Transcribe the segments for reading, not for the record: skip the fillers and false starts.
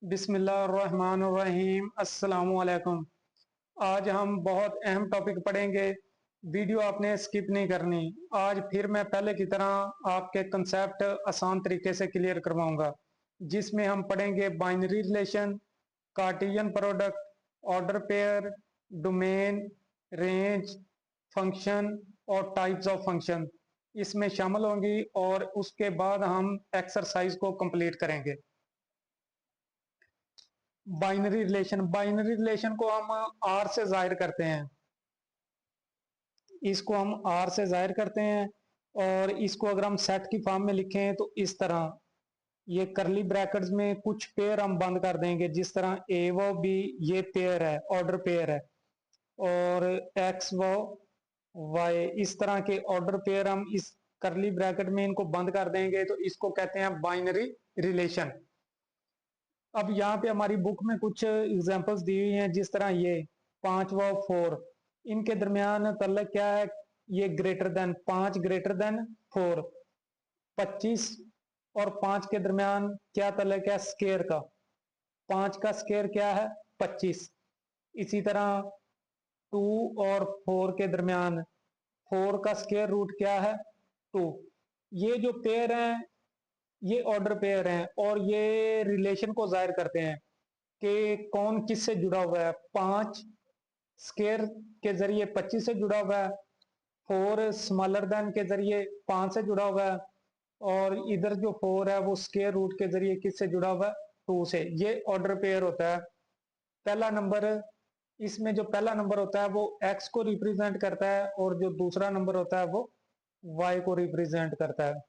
बिस्मिल्लाहिर्रहमानिर्रहीम अस्सलामुअलैकुम। आज हम बहुत अहम टॉपिक पढ़ेंगे। वीडियो आपने स्किप नहीं करनी। आज फिर मैं पहले की तरह आपके कंसेप्ट आसान तरीके से क्लियर करवाऊंगा, जिसमें हम पढ़ेंगे binary relation, Cartesian product, order pair, domain, range, function और टाइप्स ऑफ फंक्शन इसमें शामिल होंगी, और उसके बाद हम एक्सरसाइज को कंप्लीट करेंगे। बाइनरी रिलेशन को हम आर से जाहिर करते हैं। इसको हम आर से जाहिर करते हैं, और इसको अगर हम सेट की फॉर्म में लिखें तो इस तरह, ये करली ब्रैकेट्स में कुछ पेयर हम बंद कर देंगे, जिस तरह ए व बी ये पेयर है, ऑर्डर पेयर है, और एक्स व वाई इस तरह के ऑर्डर पेयर हम इस करली ब्रैकेट में इनको बंद कर देंगे, तो इसको कहते हैं बाइनरी रिलेशन। अब यहाँ पे हमारी बुक में कुछ एग्जांपल्स दी हुई हैं, जिस तरह ये 5 व 4, इनके दरमियान तल्लक क्या है, ये ग्रेटर देन 5 ग्रेटर देन 4, 25 और 5 के दरमियान क्या तल्लक है, स्केयर का। 5 का स्केयर क्या है, 25। इसी तरह 2 और 4 के दरमियान 4 का स्केयर रूट क्या है, 2। ये जो पेयर हैं ये ऑर्डर पेयर हैं, और ये रिलेशन को जाहिर करते हैं कि कौन किससे जुड़ा हुआ है। 5 स्केयर के जरिए 25 से जुड़ा हुआ है, 4 स्मॉलर देन के जरिए 5 से जुड़ा हुआ है, और इधर जो 4 है वो स्केयर रूट के जरिए किससे जुड़ा हुआ है, 2 से। ये ऑर्डर पेयर होता है। पहला नंबर, इसमें जो पहला नंबर होता है वो x को रिप्रेजेंट करता है, और जो दूसरा नंबर होता है वो y को रिप्रेजेंट करता है।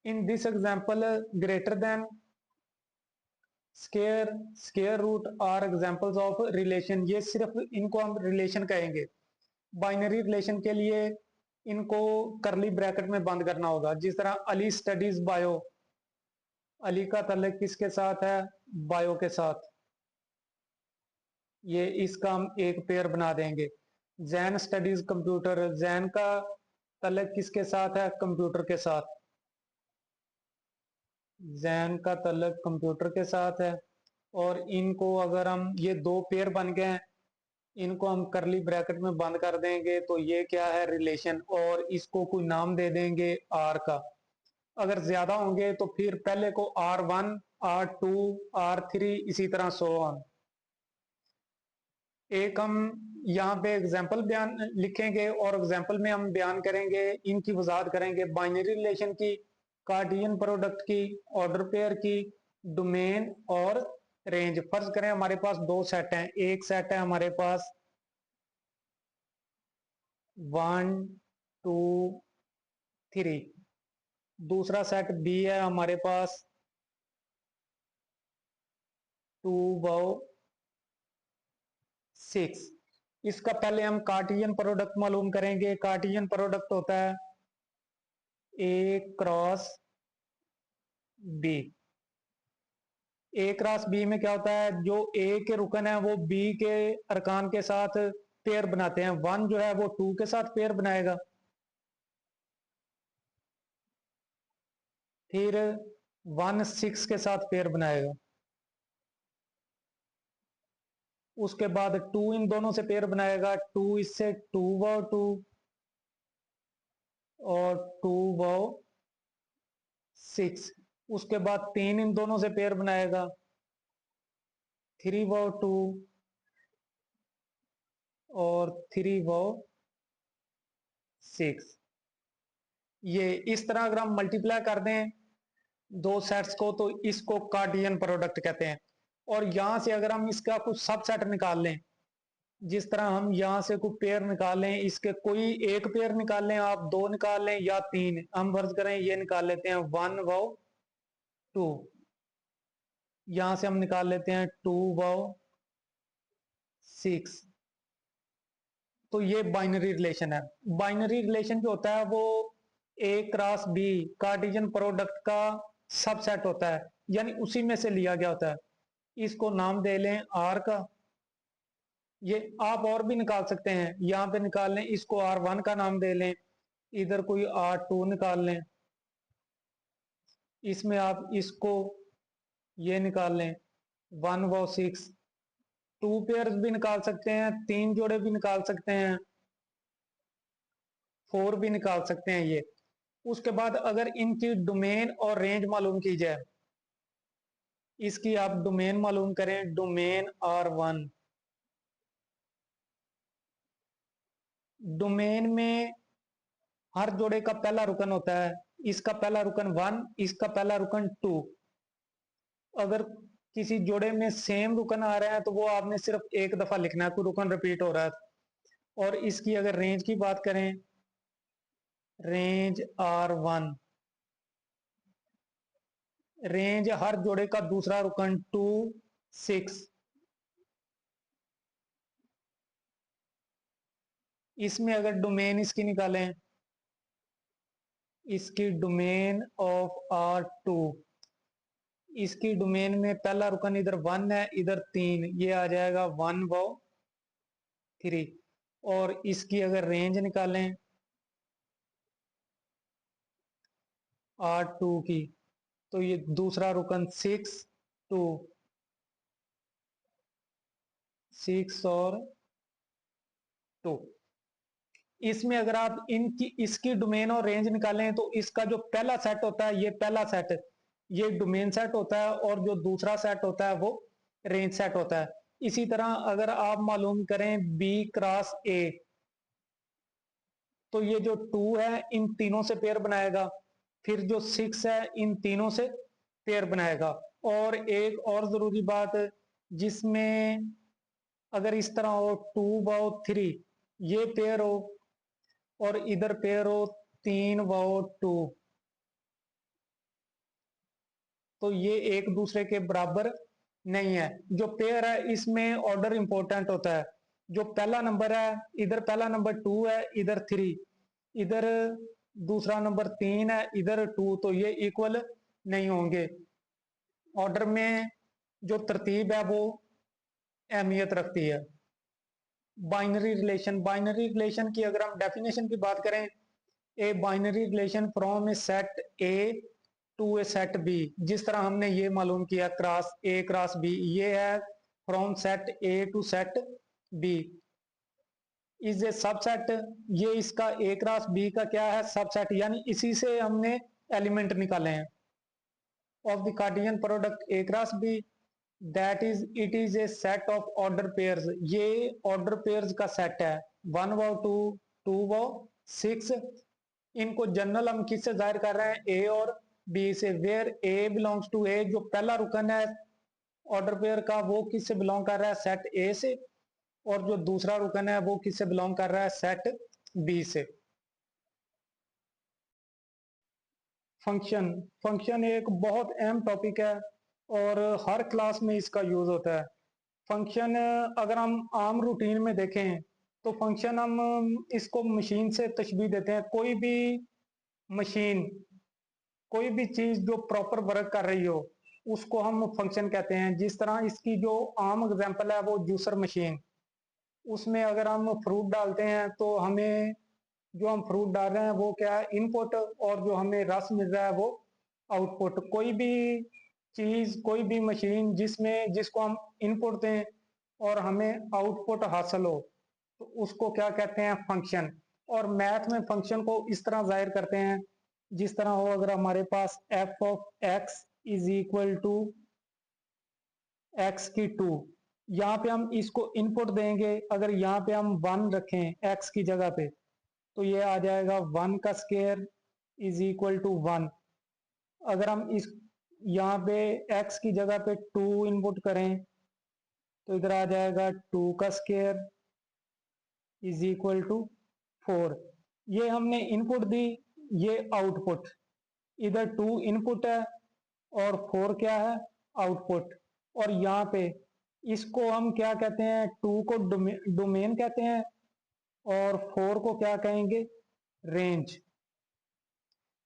In this example greater than, square, square root are examples of relation. ये सिर्फ इनको हम रिलेशन कहेंगे। बाइनरी रिलेशन के लिए इनको करली ब्रैकेट में बंद करना होगा, जिस तरह अली स्टडीज बायो, अली का ताल्लुक किसके साथ है, बायो के साथ। ये इसका हम एक पेयर बना देंगे। जैन स्टडीज कंप्यूटर, जैन का ताल्लुक किसके साथ है, कंप्यूटर के साथ। जैन का ताल्लुक कंप्यूटर के साथ है, और इनको अगर हम, ये दो पेयर बन गए हैं, इनको हम करली ब्रैकेट में बंद कर देंगे, तो ये क्या है, रिलेशन, और इसको कोई नाम दे देंगे आर का। अगर ज्यादा होंगे तो फिर पहले को R1, R2, R3 इसी तरह सो ऑन। एक हम यहाँ पे एग्जाम्पल बयान लिखेंगे, और एग्जाम्पल में हम बयान करेंगे, इनकी वजाहत करेंगे, बाइनरी रिलेशन की, कार्टेशियन प्रोडक्ट की, ऑर्डर पेयर की, डोमेन और रेंज। फर्ज करें हमारे पास दो सेट हैं। एक सेट है हमारे पास 1 2 3, दूसरा सेट बी है हमारे पास 2 व 6। इसका पहले हम कार्टेशियन प्रोडक्ट मालूम करेंगे। कार्टेशियन प्रोडक्ट होता है ए क्रॉस बी। ए क्रॉस बी में क्या होता है, जो ए के रुकन है वो बी के अरकान के साथ पेयर बनाते हैं। 1 जो है वो 2 के साथ पेयर बनाएगा, फिर 1 6 के साथ पेयर बनाएगा, उसके बाद 2 इन दोनों से पेयर बनाएगा, 2 इससे 2 व 2, और 2 व 6। उसके बाद 3 इन दोनों से पेयर बनाएगा, 3 व 2, और 3 व 6। ये इस तरह अगर हम मल्टीप्लाई कर दें दो सेट्स को, तो इसको कार्टेशियन प्रोडक्ट कहते हैं। और यहां से अगर हम इसका कुछ सब सेट निकाल लें, जिस तरह हम यहां से कुछ पेयर निकाल लें, इसके कोई एक पेयर निकाल लें, आप दो निकाल लें या तीन, हम फर्ज करें ये निकाल लेते हैं 1 व 2। यहां से हम निकाल लेते हैं 2 व 6। तो ये बाइनरी रिलेशन है। बाइनरी रिलेशन जो होता है वो ए क्रॉस बी कार्टेशियन प्रोडक्ट का सबसेट होता है, यानी उसी में से लिया गया होता है। इसको नाम दे लें आर का। ये आप और भी निकाल सकते हैं, यहां पे निकाल लें, इसको R1 का नाम दे लें, इधर कोई R2 निकाल लें, इसमें आप इसको ये निकाल लें 1 व 6, 2 पेयर्स भी निकाल सकते हैं, 3 जोड़े भी निकाल सकते हैं, 4 भी निकाल सकते हैं ये। उसके बाद अगर इनकी डोमेन और रेंज मालूम की जाए, इसकी आप डोमेन मालूम करें, डोमेन R1, डोमेन में हर जोड़े का पहला रुकन होता है, इसका पहला रुकन 1, इसका पहला रुकन 2। अगर किसी जोड़े में सेम रुकन आ रहे हैं तो वो आपने सिर्फ एक दफा लिखना है, कोई रुकन रिपीट हो रहा है। और इसकी अगर रेंज की बात करें, रेंज R1, रेंज हर जोड़े का दूसरा रुकन 2, 6। इसमें अगर डोमेन इसकी निकालें, इसकी डोमेन ऑफ R2, इसकी डोमेन में पहला रुकन इधर 1 है, इधर 3, ये आ जाएगा 1 व 3। और इसकी अगर रेंज निकालें R2 की, तो ये दूसरा रुकन 6, 2, 6 और 2। इसमें अगर आप इनकी इसकी डोमेन और रेंज निकालें तो इसका जो पहला सेट होता है, ये पहला सेट, ये डोमेन सेट होता है, और जो दूसरा सेट होता है वो रेंज सेट होता है। इसी तरह अगर आप मालूम करें B क्रॉस A, तो ये जो 2 है इन तीनों से पेयर बनाएगा, फिर जो 6 है इन तीनों से पेयर बनाएगा। और एक और जरूरी बात, जिसमें अगर इस तरह हो 2 व 3, ये पेयर हो, और इधर पेयर हो 3 व 2, तो ये एक दूसरे के बराबर नहीं है। जो पेयर है इसमें ऑर्डर इंपॉर्टेंट होता है। जो पहला नंबर है, इधर पहला नंबर 2 है, इधर 3, इधर दूसरा नंबर 3 है, इधर 2, तो ये इक्वल नहीं होंगे। ऑर्डर में जो तरतीब है वो अहमियत रखती है। बाइनरी रिलेशन, बाइनरी रिलेशन की अगर हम डेफिनेशन की बात करें, a binary relation from a set A to a set B, जिस तरह हमने ये मालूम किया क्रॉस ए क्रॉस बी, ये है from set A to set B is a subset. ये इसका ए क्रॉस बी का क्या है, सबसेट, यानी इसी से हमने एलिमेंट निकाले हैं। Of the Cartesian product A cross B, that is it is a set of order pairs, ये ऑर्डर पेयर्स का सेट है, 1 व 2, 2 व 6। इनको जनरल हम किससे जाहिर कर रहे हैं, ए और बी से, वेयर ए बिलोंग्स टू ए, जो पहला रुकन है ऑर्डर पेयर का वो किससे बिलोंग कर रहा है, सेट ए से, और जो दूसरा रुकन है वो किससे बिलोंग कर रहा है, सेट बी से। फंक्शन, फंक्शन एक बहुत अहम टॉपिक है और हर क्लास में इसका यूज होता है। फंक्शन अगर हम आम रूटीन में देखें तो फंक्शन हम इसको मशीन से तशबीह देते हैं। कोई भी मशीन, कोई भी चीज जो प्रॉपर वर्क कर रही हो उसको हम फंक्शन कहते हैं। जिस तरह इसकी जो आम एग्जांपल है वो जूसर मशीन, उसमें अगर हम फ्रूट डालते हैं तो हमें जो हम फ्रूट डाल रहे हैं वो क्या है, इनपुट, और जो हमें रस मिल रहा है वो आउटपुट। कोई भी चीज, कोई भी मशीन जिसमें जिसको हम इनपुट दें और हमें आउटपुट हासिल हो तो उसको क्या कहते हैं, फंक्शन। और मैथ में फंक्शन को इस तरह जाहिर करते हैं, जिस तरह हो, अगर हमारे पास F of x is equal to x की 2, यहाँ पे हम इसको इनपुट देंगे, अगर यहाँ पे हम 1 रखें एक्स की जगह पे तो ये आ जाएगा 1 का स्क्वायर इज इक्वल टू 1। अगर हम इस यहाँ पे x की जगह पे 2 इनपुट करें तो इधर आ जाएगा 2 का स्क्वायर इज इक्वल टू 4। ये हमने इनपुट दी, ये आउटपुट, इधर 2 इनपुट है और 4 क्या है, आउटपुट। और यहाँ पे इसको हम क्या कहते हैं, 2 को डोमेन कहते हैं और 4 को क्या कहेंगे, रेंज।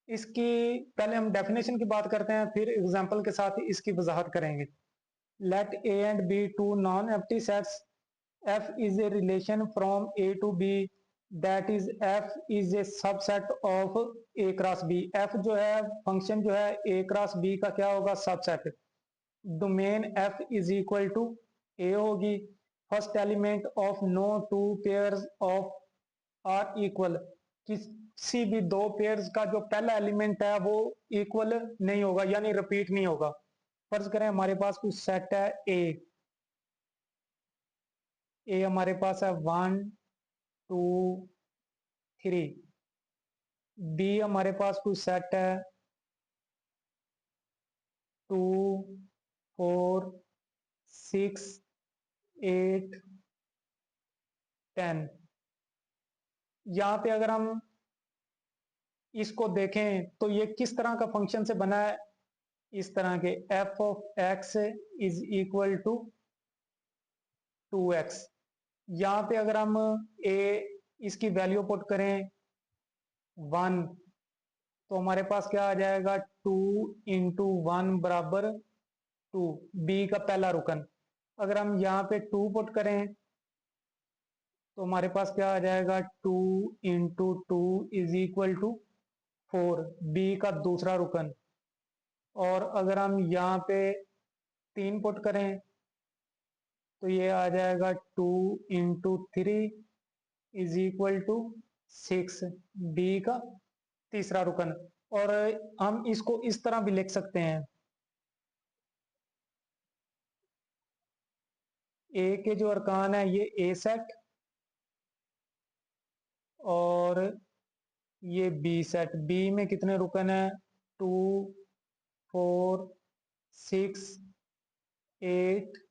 इसकी पहले हम डेफिनेशन की बात करते हैं, फिर एग्जांपल के साथ इसकी वजाहत करेंगे। Let A and B two non empty sets, F is a relation from A to B, that is F is a subset of A cross B. F जो है फंक्शन जो है ए क्रॉस बी का क्या होगा, subset. Domain F is equal to A होगी। First element of no two pairs of are equal, किसी भी दो पेयर्स का जो पहला एलिमेंट है वो इक्वल नहीं होगा, यानी रिपीट नहीं होगा। फर्ज करें हमारे पास कुछ सेट है ए हमारे पास है 1 2 3। बी हमारे पास कुछ सेट है 2 4 6 8 10। यहाँ पे अगर हम इसको देखें तो ये किस तरह का फंक्शन से बना है, इस तरह के F of x is equal to 2x। यहाँ पे अगर हम ए इसकी वैल्यू पुट करें 1, तो हमारे पास क्या आ जाएगा 2 इंटू 1 बराबर 2, बी का पहला रुकन। अगर हम यहाँ पे 2 पुट करें तो हमारे पास क्या आ जाएगा 2 into 2 is equal to 4, B का दूसरा रुकन। और अगर हम यहाँ पे 3 पुट करें तो ये आ जाएगा 2 into 3 is equal to 6, B का तीसरा रुकन। और हम इसको इस तरह भी लिख सकते हैं, ए के जो अरकान है ये ए सेट और ये बी सेट। बी में कितने रुकन है 2 4 6 8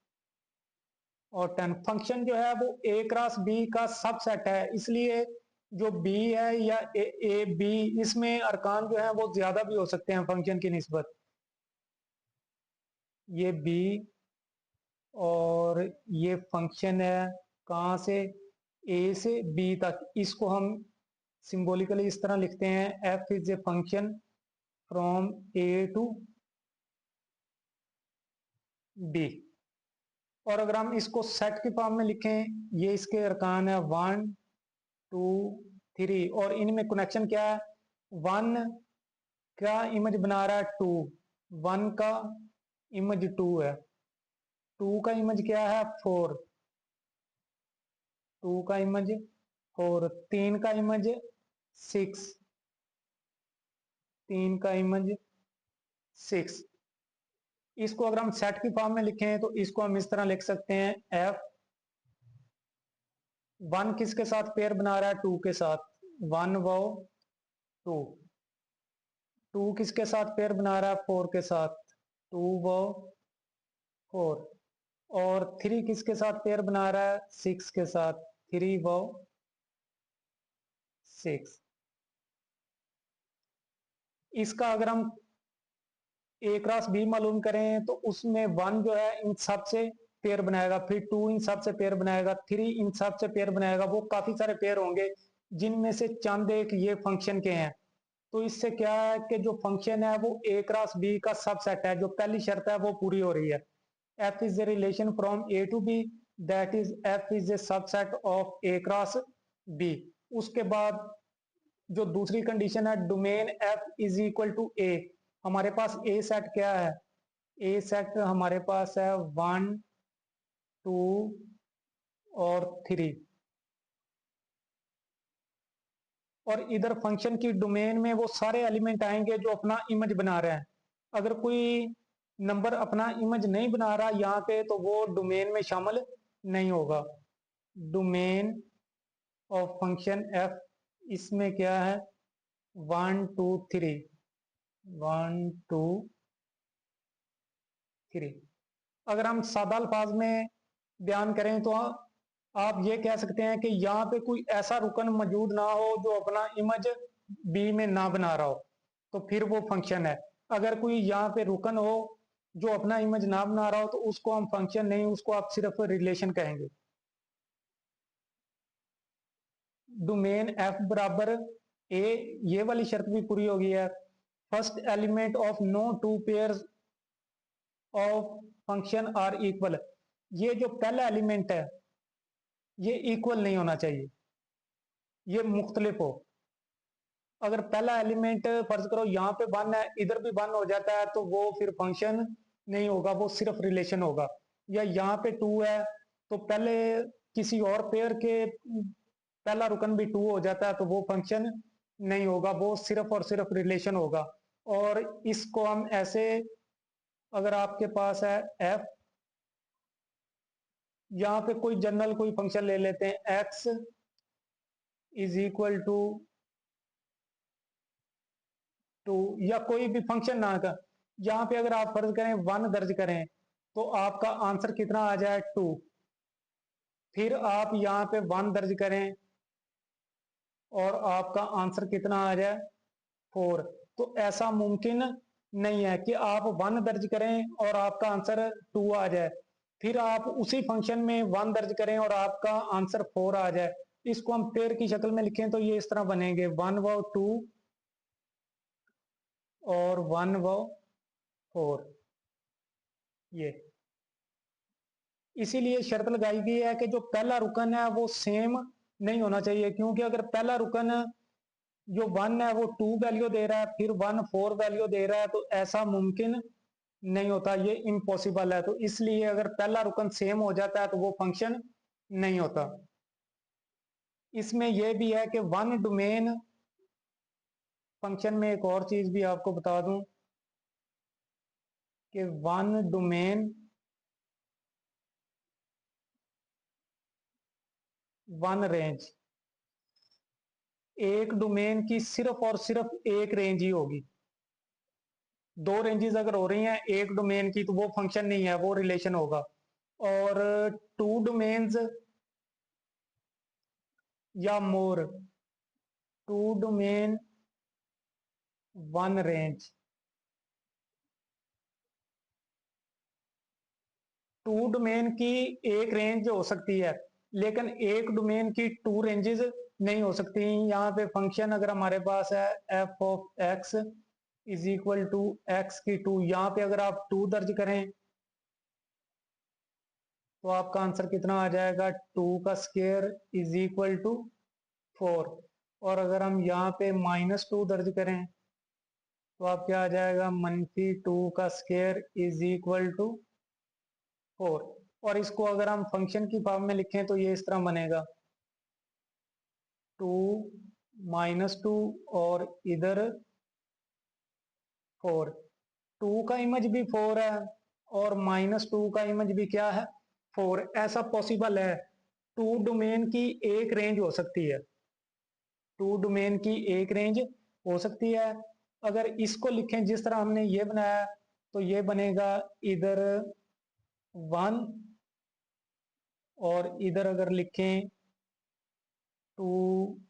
और 10। फंक्शन जो है वो ए क्रॉस बी का सबसेट है, इसलिए जो बी है या ए बी, इसमें अरकान जो है वो ज्यादा भी हो सकते हैं फंक्शन की निस्बत। ये बी और ये फंक्शन है कहाँ से, ए से बी तक। इसको हम सिंबॉलिकली इस तरह लिखते हैं F is a function from A to B. और अगर हम इसको सेट के फॉर्म में लिखें, ये इसके अरकान है 1 2 3 और इनमें कनेक्शन क्या है, 1 का इमेज बना रहा है 2, 1 का इमेज 2 है, 2 का इमेज क्या है 4, 2 का इमेज 4, 3 का इमेज 6, 3 का इमेज 6। इसको अगर हम सेट की फॉर्म में लिखें तो इसको हम इस तरह लिख सकते हैं एफ 1 किसके साथ पेयर बना रहा है 2 के साथ, 1 वो 2, 2 किसके साथ पेयर बना रहा है 4 के साथ, 2 वो 4, और 3 किसके साथ पेयर बना रहा है 6 के साथ, 3 वो 6। इसका अगर हम ए क्रॉस बी मालूम करें तो उसमें 1 जो है इन सब से पेयर बनाएगा, फिर 2 इन सब से पेयर बनाएगा, 3 इन सब से पेयर बनाएगा। वो काफी सारे पेयर होंगे जिनमें से चंद एक ये फंक्शन के हैं। तो इससे क्या है कि जो फंक्शन है वो ए क्रॉस बी का सबसेट है, जो पहली शर्त है वो पूरी हो रही है। F is a relation from A to B, that is F is a subset of A cross B. उसके बाद जो दूसरी कंडीशन है domain F is equal to A, हमारे पास ए सेट क्या है, ए सेट हमारे पास है 1 2 और 3। और इधर फंक्शन की डोमेन में वो सारे एलिमेंट आएंगे जो अपना इमेज बना रहे हैं। अगर कोई नंबर अपना इमेज नहीं बना रहा यहाँ पे तो वो डोमेन में शामिल नहीं होगा। डोमेन ऑफ फंक्शन एफ, इसमें क्या है 1 2 3, 1 2 3। अगर हम सादा अल्फाज में बयान करें तो आप ये कह सकते हैं कि यहाँ पे कोई ऐसा रुकन मौजूद ना हो जो अपना इमेज बी में ना बना रहा हो, तो फिर वो फंक्शन है। अगर कोई यहाँ पे रुकन हो जो अपना इमेज ना बना रहा हो तो उसको हम फंक्शन नहीं, उसको आप सिर्फ रिलेशन कहेंगे। डोमेन एफ बराबर ए, ये वाली शर्त भी पूरी हो गई है। First element of no two pairs of function are equal, ये जो पहला एलिमेंट है ये इक्वल नहीं होना चाहिए, ये मुख्तलिफ हो। अगर पहला एलिमेंट फर्ज करो यहाँ पे 1 है, इधर भी 1 हो जाता है तो वो फिर फंक्शन नहीं होगा, वो सिर्फ रिलेशन होगा। या यहाँ पे 2 है तो पहले किसी और पेयर के पहला रुकन भी 2 हो जाता है तो वो फंक्शन नहीं होगा, वो सिर्फ और सिर्फ रिलेशन होगा। और इसको हम ऐसे, अगर आपके पास है एफ, यहाँ पे कोई जनरल कोई फंक्शन ले लेते हैं, एक्स इज इक्वल टू 2, या कोई भी फंक्शन ना का, यहाँ पे अगर आप फर्ज करें 1 दर्ज करें तो आपका आंसर कितना आ जाए 2। फिर आप यहाँ पे 1 दर्ज करें और आपका आंसर कितना आ जाए 4। तो ऐसा मुमकिन नहीं है कि आप 1 दर्ज करें और आपका आंसर 2 आ जाए, फिर आप उसी फंक्शन में 1 दर्ज करें और आपका आंसर 4 आ जाए। इसको हम पेयर की शक्ल में लिखें तो ये इस तरह बनेंगे 1 व 2 और 1 व 4। ये इसीलिए शर्त लगाई गई है कि जो पहला रुकन है वो सेम नहीं होना चाहिए, क्योंकि अगर पहला रुकन जो 1 है वो 2 वैल्यू दे रहा है, फिर 1 4 वैल्यू दे रहा है, तो ऐसा मुमकिन नहीं होता, ये इम्पॉसिबल है। तो इसलिए अगर पहला रुकन सेम हो जाता है तो वो फंक्शन नहीं होता। इसमें यह भी है कि वन डोमेन फंक्शन में एक और चीज भी आपको बता दूं कि वन डोमेन वन रेंज, एक डोमेन की सिर्फ और सिर्फ एक रेंज ही होगी। 2 रेंजेस अगर हो रही हैं एक डोमेन की तो वो फंक्शन नहीं है, वो रिलेशन होगा। और 2 डोमेन्स या मोर, 2 डोमेन वन रेंज, 2 डोमेन की एक रेंज हो सकती है, लेकिन एक डोमेन की 2 रेंजेस नहीं हो सकती। यहाँ पे फंक्शन अगर हमारे पास है F of x is equal to x की 2, यहाँ पे अगर आप 2 दर्ज करें तो आपका आंसर कितना आ जाएगा 2 का स्क्वायर इज इक्वल टू 4। और अगर हम यहाँ पे -2 दर्ज करें तो आप क्या आ जाएगा -2 का स्क्वायर इज इक्वल टू 4। और इसको अगर हम फंक्शन की फॉर्म में लिखें तो ये इस तरह बनेगा 2 -2 और इधर 4। 2 का इमेज भी 4 है और -2 का इमेज भी क्या है 4। ऐसा पॉसिबल है, 2 डोमेन की एक रेंज हो सकती है, 2 डोमेन की एक रेंज हो सकती है। अगर इसको लिखें जिस तरह हमने ये बनाया तो ये बनेगा इधर 1 और इधर अगर लिखें 2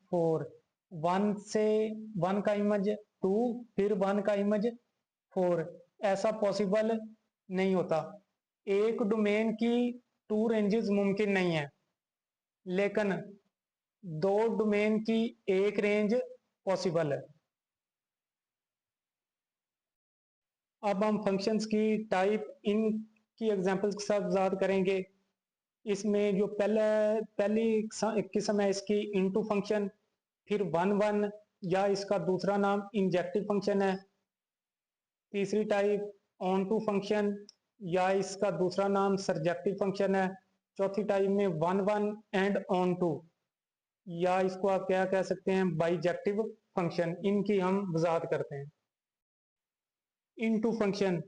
4, 1 से 1 का इमेज 2, फिर 1 का इमेज 4। ऐसा पॉसिबल नहीं होता। एक डोमेन की 2 रेंजेस मुमकिन नहीं है, लेकिन 2 डोमेन की एक रेंज पॉसिबल है। अब हम फंक्शंस की टाइप इन की एग्जांपल्स के साथ वजाहत करेंगे। इसमें जो पहली किस्म है इसकी इनटू फंक्शन, फिर वन वन या इसका दूसरा नाम इंजेक्टिव फंक्शन है। तीसरी टाइप ऑन टू फंक्शन या इसका दूसरा नाम सरजेक्टिव फंक्शन है। चौथी टाइप में one one and onto, या इसको आप क्या कह सकते हैं बाइजेक्टिव फंक्शन। इनकी हम वजाहत करते हैं। Into function,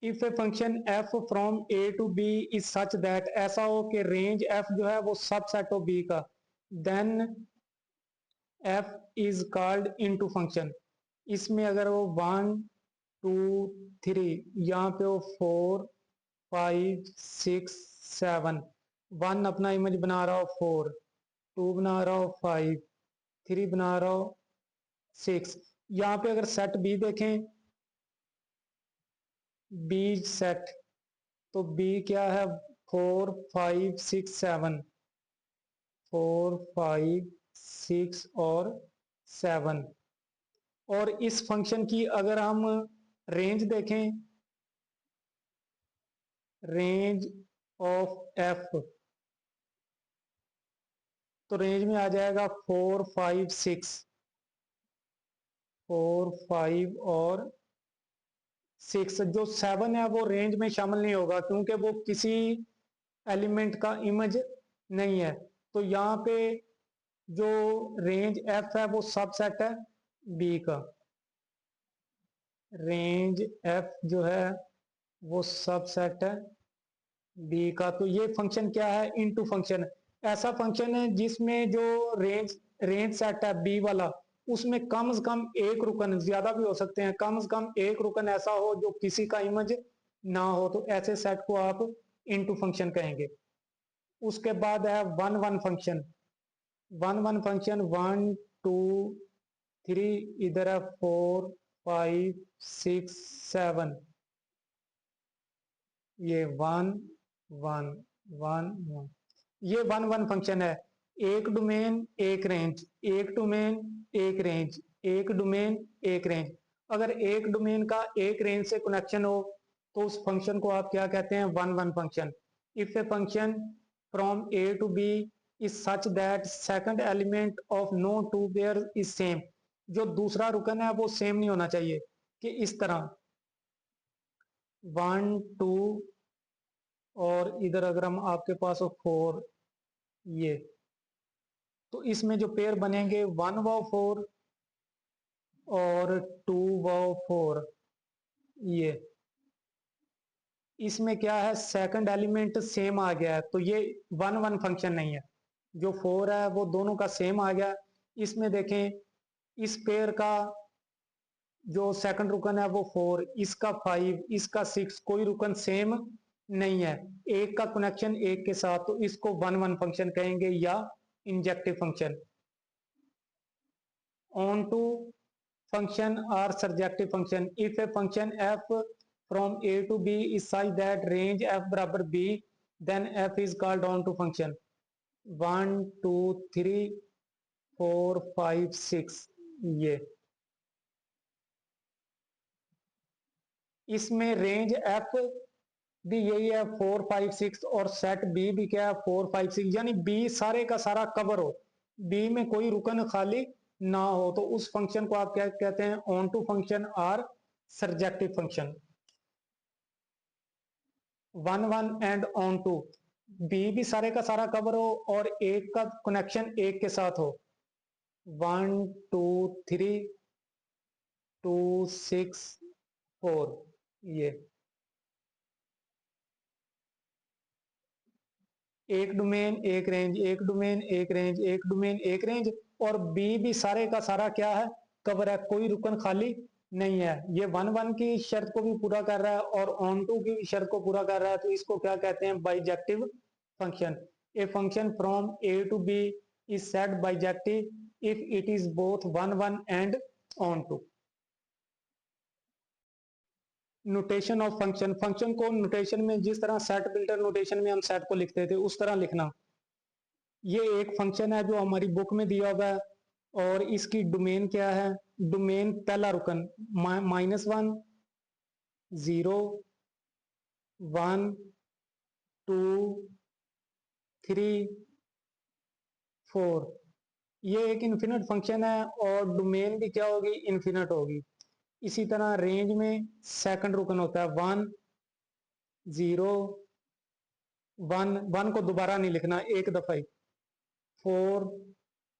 if a function F from A to B is such that, ऐसा हो कि रेंज एफ जो है वो सबसेट हो बी का, then F is called into function. इसमें अगर वो 1 2 3, यहाँ पे वो 4 5 6 7, 1 अपना इमेज बना रहा हो 4, 2 बना रहा हो 5, 3 बना रहा हो 6। यहाँ पे अगर सेट बी देखें, बी सेट, तो बी क्या है 4 5 6 7, 4 5 6 और 7। और इस फंक्शन की अगर हम रेंज देखें, रेंज ऑफ एफ, तो रेंज में आ जाएगा 4 5 6, 4 5 और 6, जो 7 है वो रेंज में शामिल नहीं होगा क्योंकि वो किसी एलिमेंट का इमेज नहीं है। तो यहाँ पे जो रेंज एफ है वो सबसेट है बी का। रेंज एफ जो है वो सबसेट है बी का। तो ये फंक्शन क्या है, इनटू फंक्शन। ऐसा फंक्शन है जिसमें जो रेंज रेंज सेट है बी वाला, उसमें कम से कम एक रुकन, ज्यादा भी हो सकते हैं, कम से कम एक रुकन ऐसा हो जो किसी का इमेज ना हो, तो ऐसे सेट को आप इनटू फंक्शन कहेंगे। उसके बाद है one one function. One one function 1 2 3, इधर है 4 5 6 7, ये 1 1 1 1, ये वन वन फंक्शन है। एक डोमेन एक रेंज, एक डोमेन एक रेंज, एक डोमेन एक रेंज। अगर एक डोमेन का एक रेंज से कनेक्शन हो तो उस फंक्शन को आप क्या कहते हैं, one one function. If a function from A to B is such that second element of no two pair is same, जो दूसरा रुकन है वो सेम नहीं होना चाहिए, कि इस तरह 1 2, और इधर अगर हम आपके पास हो 4, ये, तो इसमें जो पेयर बनेंगे 1 व 4 और 2 व 4, ये इसमें क्या है, सेकंड एलिमेंट सेम आ गया है, तो ये वन वन फंक्शन नहीं है। जो 4 है वो दोनों का सेम आ गया। इसमें देखें, इस पेयर का जो सेकंड रुकन है वो 4, इसका 5, इसका 6, कोई रुकन सेम नहीं है, एक का कनेक्शन एक के साथ, तो इसको वन वन फंक्शन कहेंगे या injective function. Onto function or surjective function if a function f from a to b is such that range f बराबर b, then f is called on to function। 1 2 3 4 5 6, ये इसमें range f भी यही है 4 5 6, और set b भी क्या है 4 5 6, यानी b सारे का सारा कवर हो, b में कोई रुकन खाली ना हो, तो उस फंक्शन को आप क्या कहते हैं, ऑन टू फंक्शन और surjective function. 1 1 and onto, B भी सारे का सारा कवर हो और एक का कनेक्शन एक के साथ हो। 1 2 3 2 6 4, ये एक डोमेन एक रेंज, एक डोमेन एक रेंज, एक डोमेन एक रेंज, और बी भी सारे का सारा क्या है, कवर है, कोई रुकन खाली नहीं है। ये वन वन की शर्त को भी पूरा कर रहा है और ऑन टू की शर्त को पूरा कर रहा है, तो इसको क्या कहते हैं, bijective function. A function from A to B is set bijective if it is both one one and onto. Notation of function, function को नोटेशन में जिस तरह सेट बिल्डर नोटेशन में हम सेट को लिखते थे उस तरह लिखना। ये एक फंक्शन है जो हमारी बुक में दिया हुआ है, और इसकी डोमेन क्या है, डोमेन पहला रुकन -1 0 1 2 3 4, ये एक इन्फिनिट फंक्शन है और डोमेन भी क्या होगी, इन्फिनिट होगी। इसी तरह रेंज में सेकंड रुकन होता है 1 0 1, 1 को दोबारा नहीं लिखना, एक दफा ही। 4,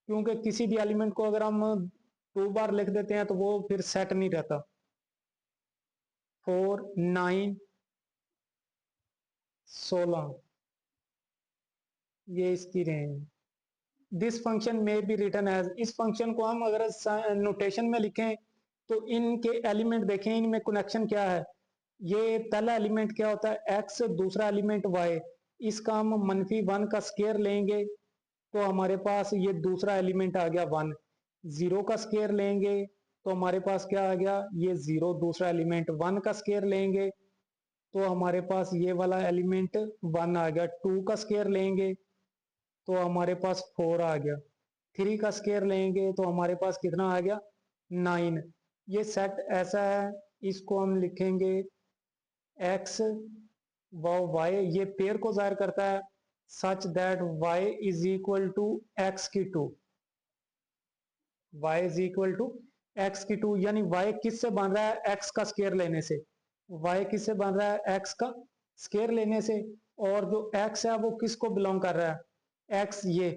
क्योंकि किसी भी एलिमेंट को अगर हम 2 बार लिख देते हैं तो वो फिर सेट नहीं रहता। 4 9 16, ये इसकी रेंज। दिस फंक्शन में बी रिटर्न एज, इस फंक्शन को हम अगर नोटेशन में लिखें तो इनके एलिमेंट देखें, इनमें कनेक्शन क्या है। ये पहला एलिमेंट क्या होता है, x, दूसरा एलिमेंट y, इसका हम -1 का स्केयर लेंगे तो हमारे पास ये दूसरा एलिमेंट आ गया 1। 0 का स्केयर लेंगे तो हमारे पास क्या आ गया, ये 0 दूसरा एलिमेंट। 1 का स्केयर लेंगे तो हमारे पास ये वाला एलिमेंट 1 आ गया। 2 का स्केयर लेंगे तो हमारे पास 4 आ गया। 3 का स्केयर लेंगे तो हमारे पास कितना आ गया, 9। ये सेट ऐसा है, इसको हम लिखेंगे x व y, ये पेयर को जाहिर करता है, such that y is equal to x की 2, y is equal to x की 2, यानी y किससे बन रहा है, x का स्केयर लेने से। y किससे बन रहा है, x का स्केयर लेने से, और जो x है वो किसको बिलोंग कर रहा है, x, ये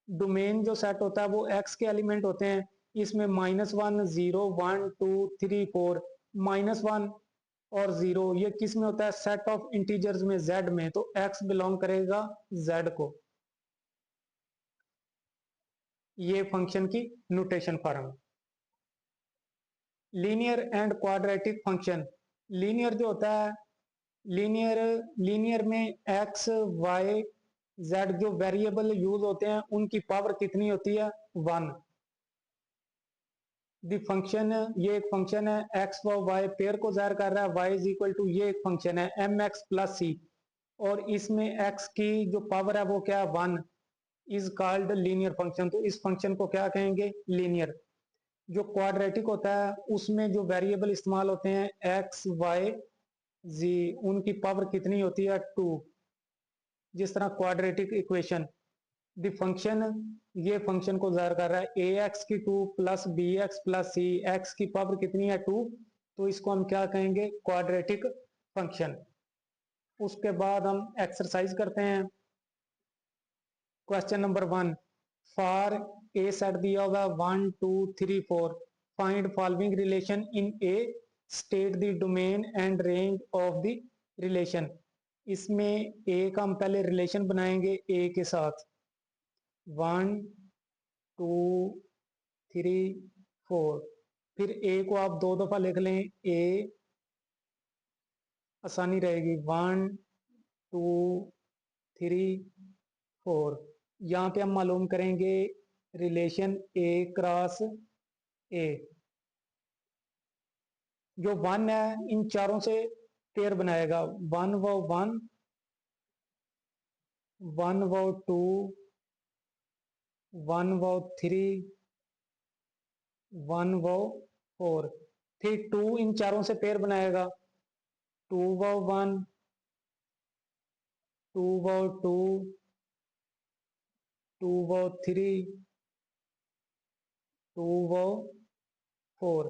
डोमेन जो सेट होता है वो x के एलिमेंट होते हैं, इसमें -1 0 1 2 3 4, -1 और 0 ये किस में होता है, सेट ऑफ इंटीजर्स में, z में, तो x बिलोंग करेगा z को। ये फंक्शन की notation form. Linear and quadratic function, linear जो होता है, लीनियर लीनियर में x y z जो वेरिएबल यूज होते हैं उनकी पावर कितनी होती है, 1। दी फंक्शन, ये एक फंक्शन है एक्स व वाई पेयर को जाहिर कर रहा है, y इज इक्वल टू, ये एक फंक्शन है एम एक्स प्लस सी, और इसमें x की जो पावर है वो क्या है, 1, इज कॉल्ड लीनियर फंक्शन। तो इस फंक्शन को क्या कहेंगे, लीनियर। जो क्वाड्रेटिक होता है उसमें जो वेरिएबल इस्तेमाल होते हैं एक्स वाई जी, उनकी पावर कितनी होती है, 2। जिस तरह क्वाड्रेटिक इक्वेशन, द फंक्शन, ये फंक्शन को जाहिर कर रहा है ए एक्स की 2 प्लस बी एक्स प्लस सी, एक्स की पावर कितनी है, 2, तो इसको हम क्या कहेंगे, क्वाड्रेटिक फंक्शन। उसके बाद हम एक्सरसाइज करते हैं। Question number 1, for a set दिया होगा 1 2 3 4, find following relation in A, state the domain and range of the relation. इसमें ए का हम पहले रिलेशन बनाएंगे ए के साथ, 1 2 3 4, फिर ए को आप 2 दफा लिख लें, ए आसानी रहेगी, 1 2 3 4। यहाँ पे हम मालूम करेंगे रिलेशन ए क्रॉस ए। जो 1 है इन चारों से पेयर बनाएगा, 1 व 1, 1 व 2, 1 व 3, 1 व 4, फिर 2 इन चारों से पेयर बनाएगा, 2 व 1, 2 व 2, 2 व 3, 2 व 4,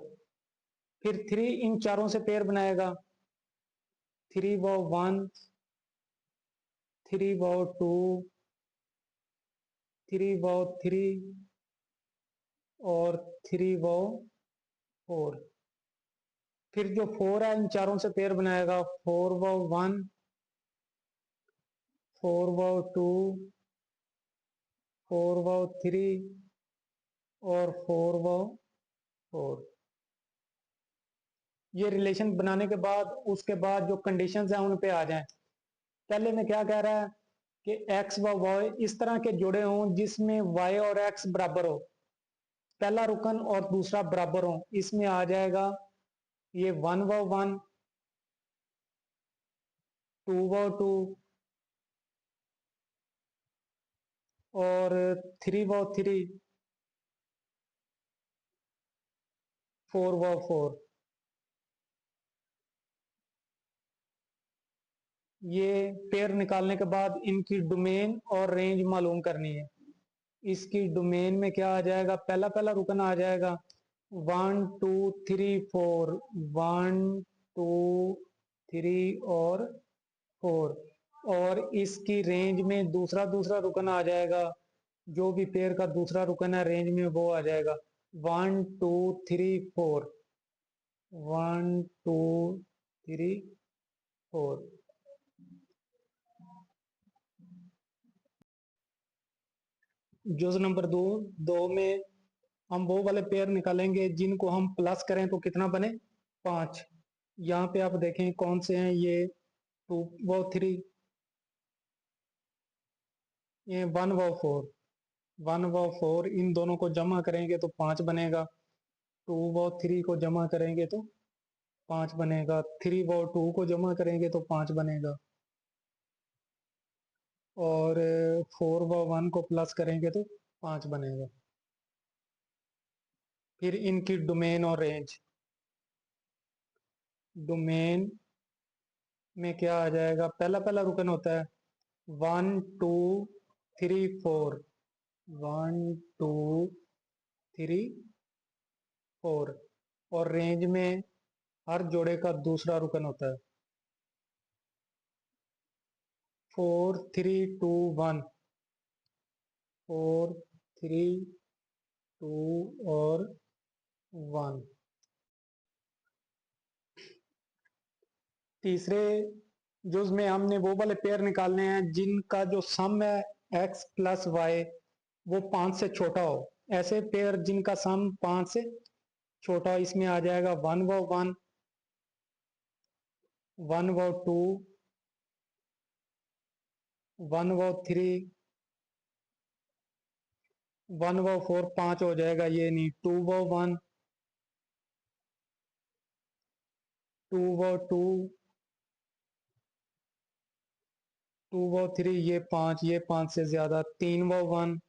फिर 3 इन चारों से पेयर बनाएगा, 3 व 1, 3 व 2, 3 व 3 और 3 व 4। फिर जो 4 है इन चारों से पेयर बनाएगा, 4 व 1, 4 व 2, 4 व 3 और 4 व 4। ये रिलेशन बनाने के बाद उसके बाद जो कंडीशंस हैं उन पे आ जाएं। पहले में क्या कह रहा है कि x व y इस तरह के जुड़े हों जिसमें y और x बराबर हो, पहला रुकन और दूसरा बराबर हो, इसमें आ जाएगा ये 1 व 1, 2 व 2 और 3 व 3, 4 व 4। ये पेयर निकालने के बाद इनकी डोमेन और रेंज मालूम करनी है। इसकी डोमेन में क्या आ जाएगा, पहला पहला रुकन आ जाएगा 1 2 3 4, 1 2 3 और 4, और इसकी रेंज में दूसरा दूसरा रुकन आ जाएगा, जो भी पेयर का दूसरा रुकन है रेंज में वो आ जाएगा 1 2 3 4, 1 2 3 4। जुज नंबर 2, 2 में हम वो वाले पेयर निकालेंगे जिनको हम प्लस करें तो कितना बने, 5। यहाँ पे आप देखें कौन से हैं ये, 2 व 3, ये 1 व 4, 1 व 4 इन दोनों को जमा करेंगे तो 5 बनेगा, 2 व 3 को जमा करेंगे तो 5 बनेगा, 3 व 2 को जमा करेंगे तो 5 बनेगा, और 4 व 1 को प्लस करेंगे तो 5 बनेगा। फिर इनकी डोमेन और रेंज, डोमेन में क्या आ जाएगा, पहला पहला रुकन होता है 1 2 3 4, 1 2 3 4, और रेंज में हर जोड़े का दूसरा रुकन होता है। 4 3 2 1, 4 3 2 और 1। तीसरे जुज में हमने वो वाले पेयर निकालने हैं जिनका जो सम है x प्लस वाई वो 5 से छोटा हो। ऐसे पेयर जिनका सम 5 से छोटा हो, इसमें आ जाएगा 1 व 1, 1 व 2, 1 व 3, 1 व 4, 5 हो जाएगा ये नहीं, 2 व 1, 2 व 2, 2 व 3, ये 5, ये 5 से ज्यादा, 3 व 1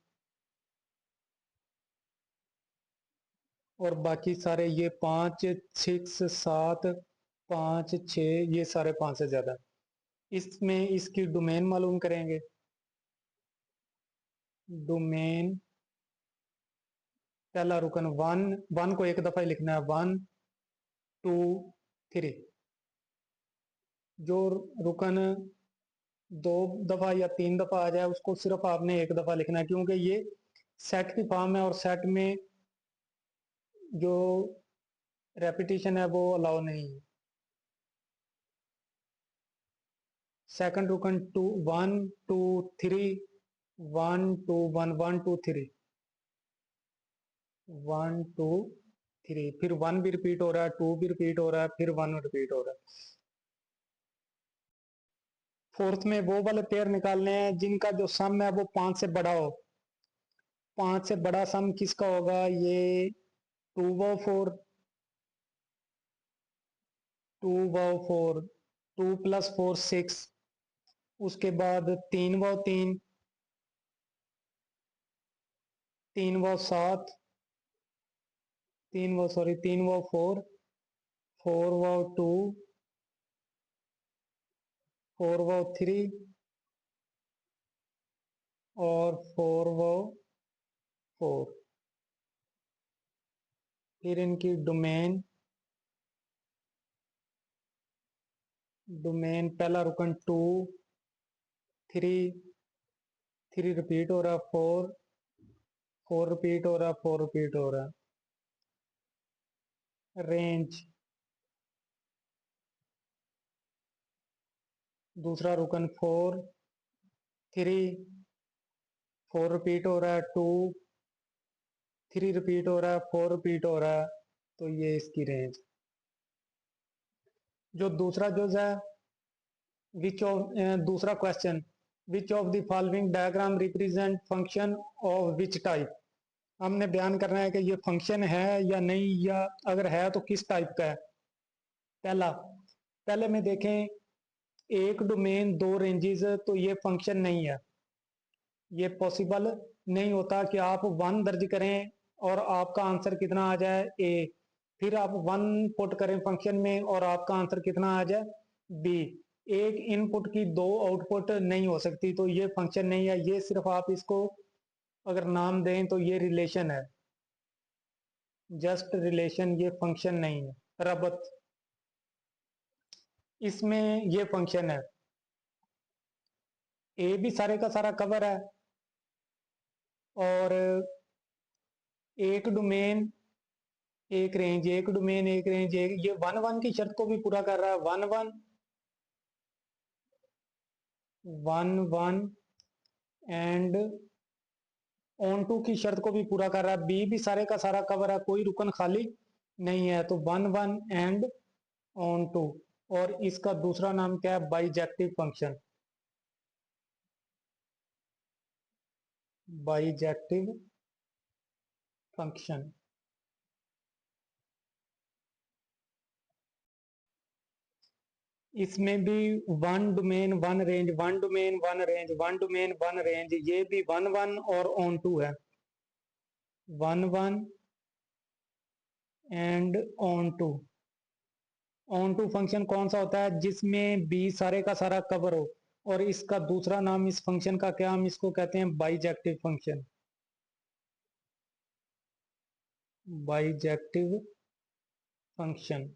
और बाकी सारे ये 5 6 7 5 6, ये सारे 5 से ज्यादा। इसमें इसकी डोमेन मालूम करेंगे। डोमेन पहला रुकन 1, 1 को एक दफा ही लिखना है, 1 2 3। जो रुकन 2 दफा या 3 दफा आ जाए उसको सिर्फ आपने एक दफा लिखना है, क्योंकि ये सेट की फॉर्म है और सेट में जो रेपिटेशन है वो अलाउ नहीं है। सेकंड रुकन 2 1 2 3, 1 2 1, 1 2 3, 1 2 3, फिर 1 भी रिपीट हो रहा है, 2 भी रिपीट हो रहा है, फिर 1 रिपीट हो रहा है। फोर्थ में वो वाले पेयर निकालने हैं जिनका जो सम है वो 5 से बड़ा हो। 5 से बड़ा सम किसका होगा? ये 2 व 4, 2 व 4, 2 प्लस 4 6, उसके बाद 3 व 3, 3 व 7, 3 व 4, 4 व 2, 4 व 3 और 4 व 4। फिर इनकी डोमेन, डोमेन पहला रुकन 2 3, 3 रिपीट हो रहा है, 4 4 रिपीट हो रहा है, 4 रिपीट हो रहा है। रेंज दूसरा रुकन 4 3, 4 रिपीट हो रहा है, 2 3 रिपीट हो रहा है, 4 रिपीट हो रहा है, तो ये इसकी रेंज। जो दूसरा जुज है, विच ऑफ, दूसरा question, which of the following diagram represent function of which type. हमने बयान करना है कि ये फंक्शन है या नहीं, या अगर है तो किस टाइप का है। पहला, पहले में देखें, एक डोमेन दो रेंजेस, तो ये फंक्शन नहीं है। ये पॉसिबल नहीं होता कि आप 1 दर्ज करें और आपका आंसर कितना आ जाए ए, फिर आप 1 पुट करें फंक्शन में और आपका आंसर कितना आ जाए बी। एक इनपुट की दो आउटपुट नहीं हो सकती, तो ये फंक्शन नहीं है। ये सिर्फ आप इसको अगर नाम दें तो ये रिलेशन है, जस्ट रिलेशन, ये फंक्शन नहीं है। रबत, इसमें ये फंक्शन है। ए भी सारे का सारा कवर है और एक डोमेन एक रेंज, एक डोमेन एक रेंज, एक, ये 1 1 की शर्त को भी पूरा कर रहा है। 1 1 1 1 एंड ऑन टू की शर्त को भी पूरा कर रहा है। बी भी सारे का सारा कवर है, कोई रुकन खाली नहीं है, तो 1 1 एंड ऑन टू। और इसका दूसरा नाम क्या है? Bijective function. Bijective function. इसमें भी 1 domain 1 range, 1 domain 1 range, 1 domain 1 range, ये भी 1 1 और ऑन टू है। 1 1 and onto. Onto function कौन सा होता है? जिसमें बी सारे का सारा कवर हो। और इसका दूसरा नाम इस फंक्शन का क्या, हम इसको कहते हैं बाइजेक्टिव फंक्शन। Bijective function.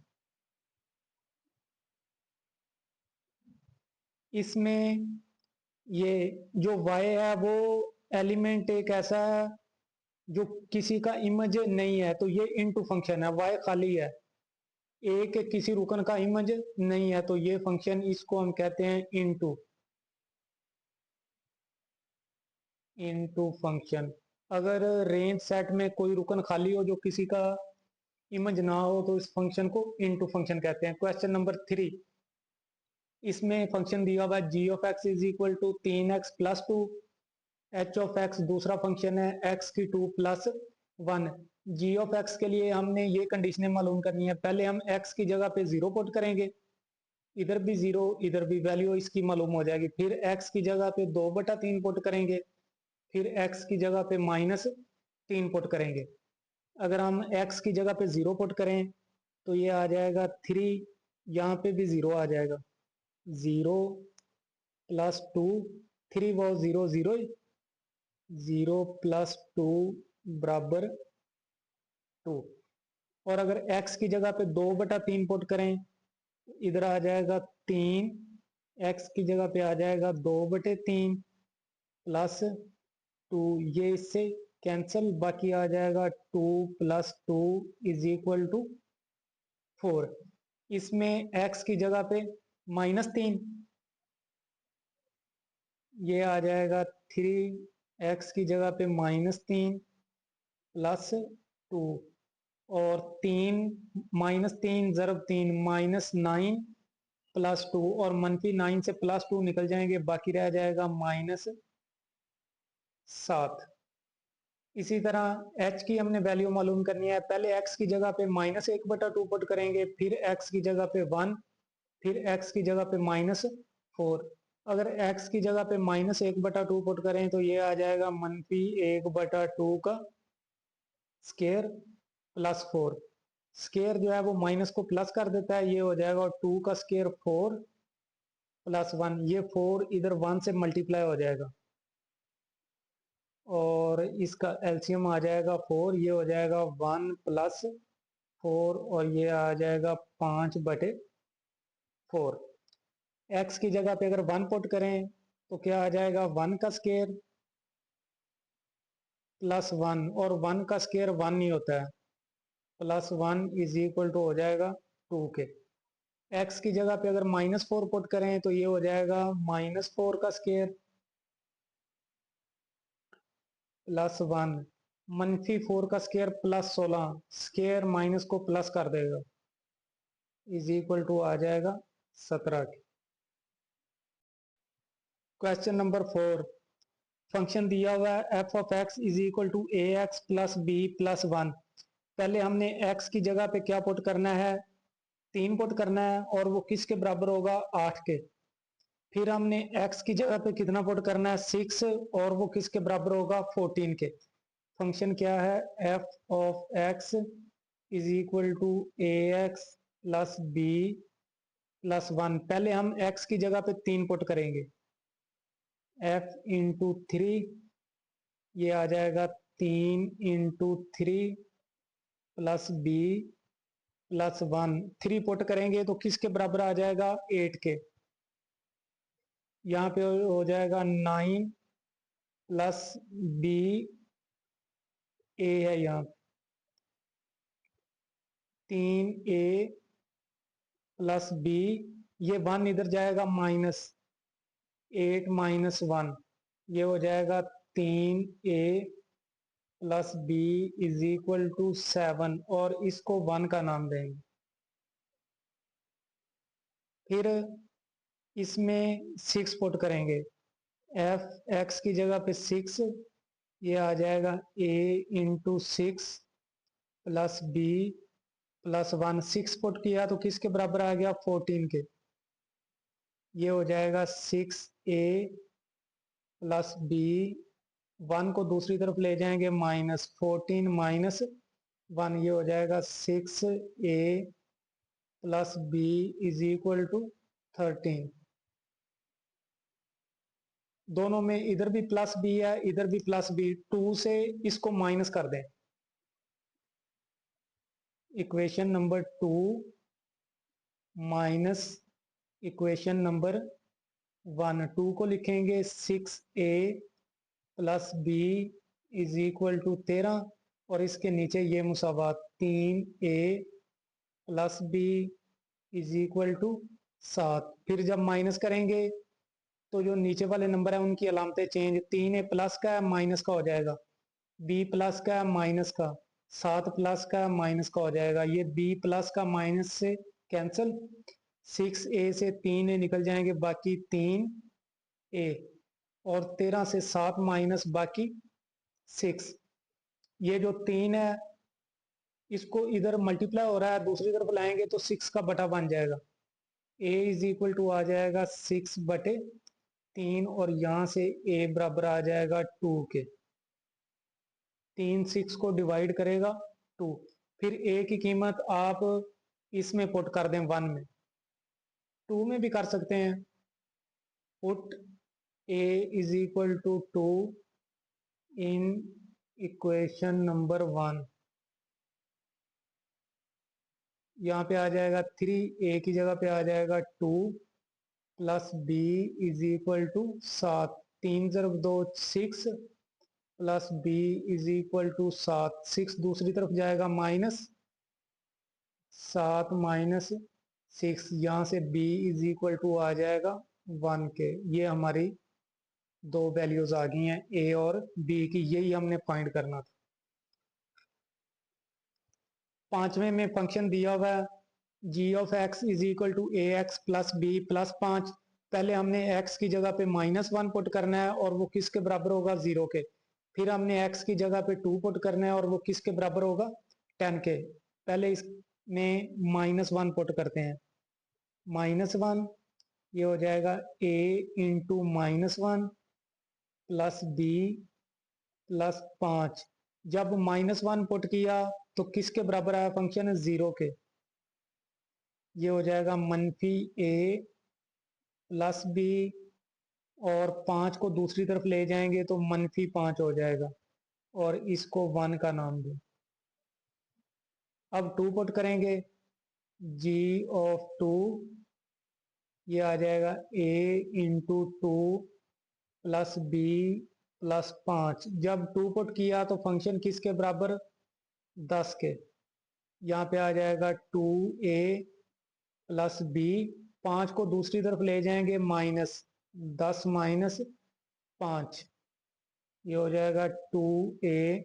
इसमें ये जो y है वो एलिमेंट एक ऐसा है जो किसी का इमेज नहीं है, तो ये इनटू फंक्शन है। y खाली है, एक किसी रुकन का इमेज नहीं है, तो ये फंक्शन, इसको हम कहते हैं इनटू फंक्शन। अगर रेंज सेट में कोई रुकन खाली हो जो किसी का इमेज ना हो, तो इस फंक्शन को इनटू फंक्शन कहते हैं। क्वेश्चन नंबर 3, इसमें फंक्शन दिया हुआ है g of x is equal to 3x+2, h of x दूसरा फंक्शन है x⁴ जी ऑफ एक्स के लिए हमने ये कंडीशनें मालूम करनी है। पहले हम x की जगह पे 0 पुट करेंगे, इधर भी 0, इधर भी वैल्यू इसकी मालूम हो जाएगी। फिर x की जगह पे 2/3 पुट करेंगे, फिर x की जगह पे -3 पुट करेंगे। अगर हम x की जगह पे 0 पुट करें तो ये आ जाएगा 3, यहाँ पे भी 0 आ जाएगा, 0 + 2, 3 वो 0 0, 0 + 2 = 2। और अगर x की जगह पे 2/3 पुट करें, इधर आ जाएगा 3, x की जगह पे आ जाएगा 2/3 + 2, ये इससे कैंसिल, बाकी आ जाएगा 2 + 2 = 4। इसमें x की जगह पे -3, ये आ जाएगा 3, x की जगह पे -3 + 2, और 3 -3 × 3 -9 + 2, और -9 से +2 निकल जाएंगे, बाकी रह जाएगा -7। इसी तरह h की हमने वैल्यू मालूम करनी है। पहले x की जगह पे -1/2 पुट करेंगे, फिर x की जगह पे 1, फिर x की जगह पे -4। अगर x की जगह पे -1/2 पुट करें तो ये आ जाएगा -1/2 का स्केयर +4। स्केयर जो है वो माइनस को प्लस कर देता है, ये हो जाएगा 2 का स्केयर 4 + 1, ये 4 इधर 1 से मल्टीप्लाई हो जाएगा और इसका एलसीएम आ जाएगा 4, ये हो जाएगा 1 + 4, और ये आ जाएगा 5/4। x की जगह पे अगर 1 पुट करें तो क्या आ जाएगा, 1 का स्केयर +1, और 1 का स्केयर 1 ही होता है, +1 = हो जाएगा 2 के। x की जगह पे अगर -4 पुट करें तो ये हो जाएगा -4 का स्केयर +1, -4 का स्केयर +16, स्केयर माइनस को प्लस कर देगा, = आ जाएगा 17 के। क्वेश्चन नंबर 4, फंक्शन दिया हुआ है f of x = ax + b + 1। पहले हमने x की जगह पे क्या पुट करना है, 3 पुट करना है, और वो किसके बराबर होगा, 8 के। फिर हमने x की जगह पे कितना पुट करना है, 6, और वो किसके बराबर होगा, 14 के। फंक्शन क्या है, f of x = ax + b + 1। पहले हम x की जगह पे 3 पुट करेंगे, f × 3, ये आ जाएगा 3 × 3 + b + 1। 3 पुट करेंगे तो किसके बराबर आ जाएगा, 8 के। यहाँ पे हो जाएगा 9 + b, a है यहाँ, 3a + b, ये 1 इधर जाएगा, -8 - 1, ये हो जाएगा 3a + b = 7, और इसको 1 का नाम देंगे। फिर इसमें 6 पुट करेंगे, f x की जगह पे 6, ये आ जाएगा a × 6 + b + 1। 6 पुट किया तो किसके बराबर आ गया, 14 के। ये हो जाएगा 6a + b, 1 को दूसरी तरफ ले जाएंगे, -14 - 1, ये हो जाएगा 6a + b = 13। दोनों में इधर भी +b है, इधर भी +b, 2 से इसको माइनस कर दें। इक्वेशन नंबर 2 - इक्वेशन नंबर 1, 2 को लिखेंगे 6a plus b is equal to 13, और इसके नीचे ये मुसावात 3a plus b is equal to 7। फिर जब माइनस करेंगे तो जो नीचे वाले नंबर है उनकी अलामतें चेंज, 3a प्लस का है माइनस का हो जाएगा, b प्लस का है माइनस का, 7 प्लस का है माइनस का हो जाएगा, ये b प्लस का माइनस से कैंसिल, 6a से 3a निकल जाएंगे, बाकी 3a, और 13 से 7 माइनस बाकी 6। ये जो 3 है इसको इधर मल्टीप्लाई हो रहा है, दूसरी तरफ लाएंगे तो 6 का बटा बन जाएगा, a इज इक्वल टू आ जाएगा 6/3, और यहाँ से a बराबर आ जाएगा 2 के, 3 6 को डिवाइड करेगा 2। फिर a की कीमत आप इसमें पुट कर दें 1 में, 2 में भी कर सकते हैं, put a is equal to 2 in equation number 1। यहाँ पे आ जाएगा 3, a की जगह पे आ जाएगा 2 plus b is equal to 7, 3 ज़रब 2 6 plus b is equal to 7, 6 दूसरी तरफ जाएगा माइनस 7 माइनस 6, यहाँ से b इज इक्वल टू आ जाएगा 1 के। ये हमारी दो वैल्यूज आ गई हैं a और b की, यही हमने फाइंड करना था। पांचवें में फंक्शन दिया हुआ है g of x is equal to a x plus b plus 5। पहले हमने x की जगह पे -1 पुट करना है और वो किसके बराबर होगा, 0 के। फिर हमने x की जगह पे 2 पुट करना है और वो किसके बराबर होगा, 10 के। पहले इसमें -1 पुट करते हैं, -1, ये हो जाएगा a into -1 plus b plus 5। जब -1 पुट किया तो किसके बराबर आया फंक्शन, 0 के। ये हो जाएगा -a प्लस बी, और 5 को दूसरी तरफ ले जाएंगे तो -5 हो जाएगा, और इसको 1 का नाम दो। अब 2 पुट करेंगे, g ऑफ 2, ये आ जाएगा a into 2 plus b plus 5। जब 2 पुट किया तो फंक्शन किसके बराबर, 10 के। यहाँ पे आ जाएगा 2a प्लस बी, 5 को दूसरी तरफ ले जाएंगे माइनस 10 माइनस 5, ये हो जाएगा 2a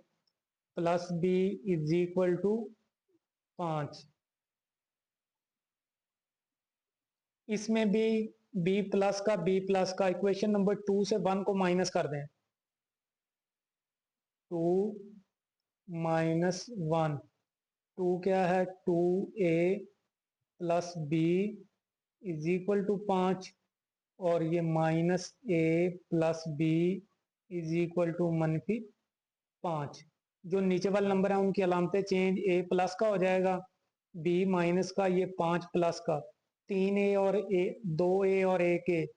plus b is equal to 5। इसमें भी b प्लस का इक्वेशन नंबर 2 से 1 को माइनस कर दें, 2 माइनस 1, 2 क्या है, 2a plus b is equal to 5, और ये -a plus b is equal to -5। जो नीचे वाले नंबर है उनकी अलामतें चेंज, a प्लस का हो जाएगा, b माइनस का, ये 5 प्लस का, 3a और a, 2a और 1a,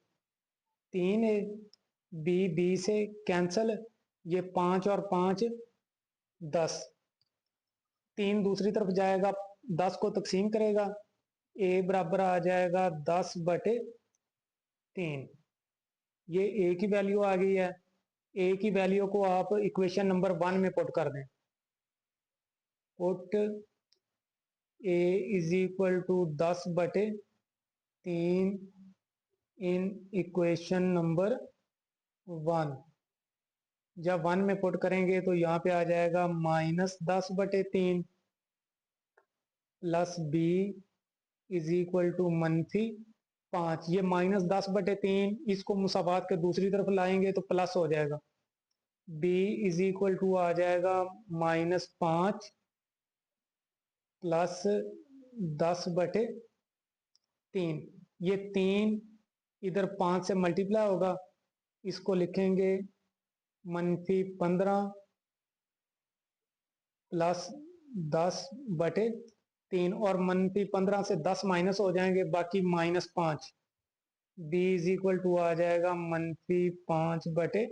3a, b से कैंसल, ये 5 और 5 10, 3 दूसरी तरफ जाएगा, 10 को तकसीम करेगा, a बराबर आ जाएगा 10/3। ये a की वैल्यू आ गई है। a की वैल्यू को आप इक्वेशन नंबर 1 में पुट कर दें, put a is equal to 10/3 in equation number 1। जब 1 में पुट करेंगे तो यहाँ पे आ जाएगा -10/3 plus b is equal to -5। ये -10/3 इसको मुसावात के दूसरी तरफ लाएंगे तो प्लस हो जाएगा, b इज इक्वल टू आ जाएगा -5 प्लस 10/3। ये 3 इधर 5 से मल्टीप्लाई होगा, इसको लिखेंगे -15 प्लस 10/3, और -15 से 10 माइनस हो जाएंगे, बाकी -5। b इज इक्वल टू आ जाएगा -5/3।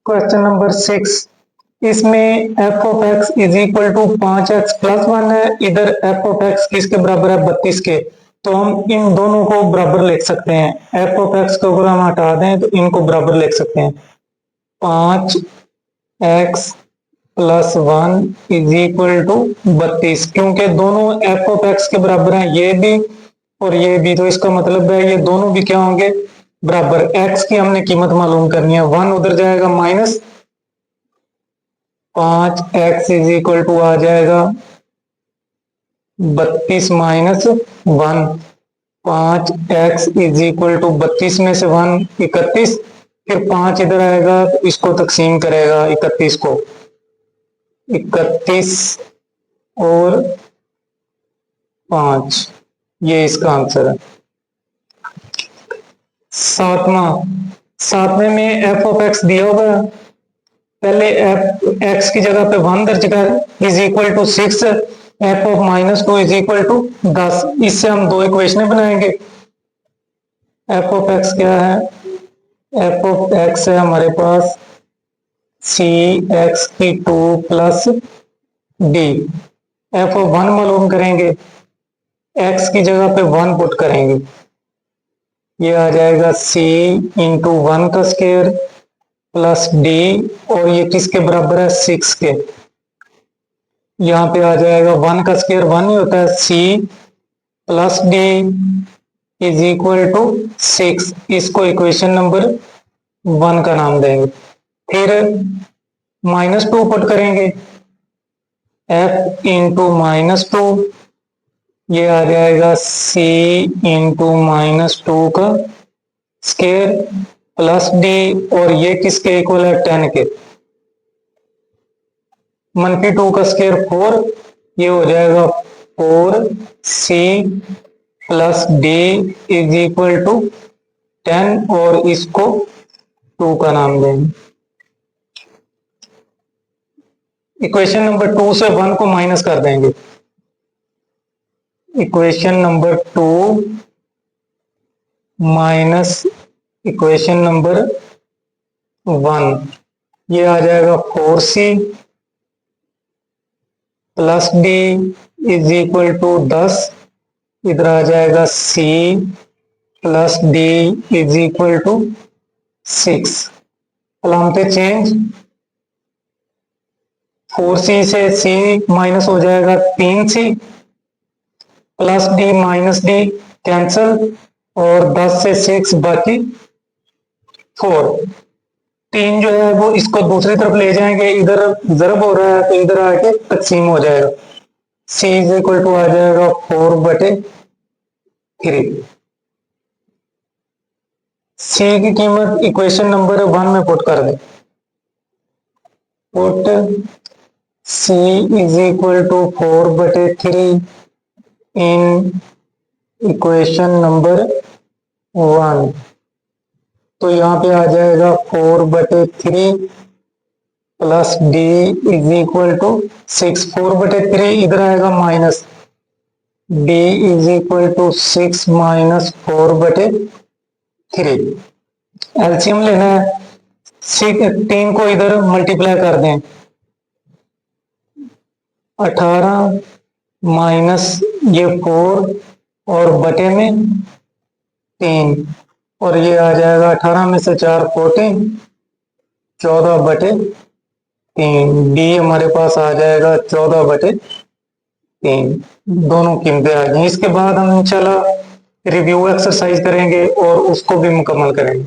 क्वेश्चन नंबर 6, इसमें f of x is equal to 5x plus 1 है, इधर एफ ऑफ एक्स किसके बराबर है 32 के, तो हम इन दोनों को बराबर लिख सकते हैं। एफ ऑफ एक्स को अगर हम हटा दें तो इनको बराबर लिख सकते हैं 5x plus 1 is equal to 32, क्योंकि दोनों एफ ऑफ एक्स के बराबर हैं, ये भी और ये भी, तो इसका मतलब है ये दोनों भी क्या होंगे बराबर। x की हमने कीमत मालूम करनी है, 1 उधर जाएगा minus 5x is equal to आ जाएगा 32 minus 1, 5x is equal to 32 में से 1 31, फिर 5 इधर आएगा तो इसको तकसीम करेगा 31 को, 31 और 5, ये इसका आंसर है। सातवें में एफ ऑफ एक्स दिया होगा, पहले एफ एक्स की जगह पे 1 दर्ज कर is equal to 6, f of minus 2 is equal to 10। इससे हम दो इक्वेशनें बनाएंगे। एफ ऑफ एक्स क्या है, एफ ऑफ एक्स है हमारे पास सी एक्स की 2 प्लस डी, एफ ऑफ 1 मालूम करेंगे, एक्स की जगह पे 1 पुट करेंगे, ये आ जाएगा c इंटू 1 का स्क्वायर प्लस डी, और ये किसके बराबर है 6 के, यहाँ पे आ जाएगा 1 का स्क्वायर 1 ही होता है, c plus d is equal to 6, इसको इक्वेशन नंबर 1 का नाम देंगे। फिर -2 पुट करेंगे, f इंटू -2, ये आ जाएगा c इंटू -2 का स्क्वायर प्लस डी, और ये किसके इक्वल है 10 के, -2 का स्क्वायर 4, ये हो जाएगा 4c plus d is equal to 10, और इसको 2 का नाम देंगे। इक्वेशन नंबर 2 से 1 को माइनस कर देंगे, equation number 2 minus equation number 1, ये आ जाएगा 4c plus d is equal to 10, इधर आ जाएगा c plus d is equal to 6, अलामतें चेंज, 4c से c माइनस हो जाएगा 3c plus d minus d cancel, और 10 से 6 बाकी 4, 3 जो है वो इसको दूसरी तरफ ले जाएंगे, इधर जरब हो रहा है तो इधर आके तकसीम हो जाएगा, c इज इक्वल टू आ जाएगा 4/3। c की कीमत इक्वेशन नंबर 1 में पुट कर दें, put c is equal to 4/3 in equation number 1, तो यहाँ पे आ जाएगा 4/3 plus d is equal to 6, 4/3 इधर आएगा minus, d is equal to 6 minus 4/3, LCM लेना है, 3 को इधर मल्टीप्लाई कर दें, 18 माइनस ये 4 और बटे में 3, और ये आ जाएगा 18 में से 4 14, 14/3, डी हमारे पास आ जाएगा 14/3, दोनों कीमतें आ गई। इसके बाद हम इंशाल्लाह रिव्यू एक्सरसाइज करेंगे और उसको भी मुकम्मल करेंगे।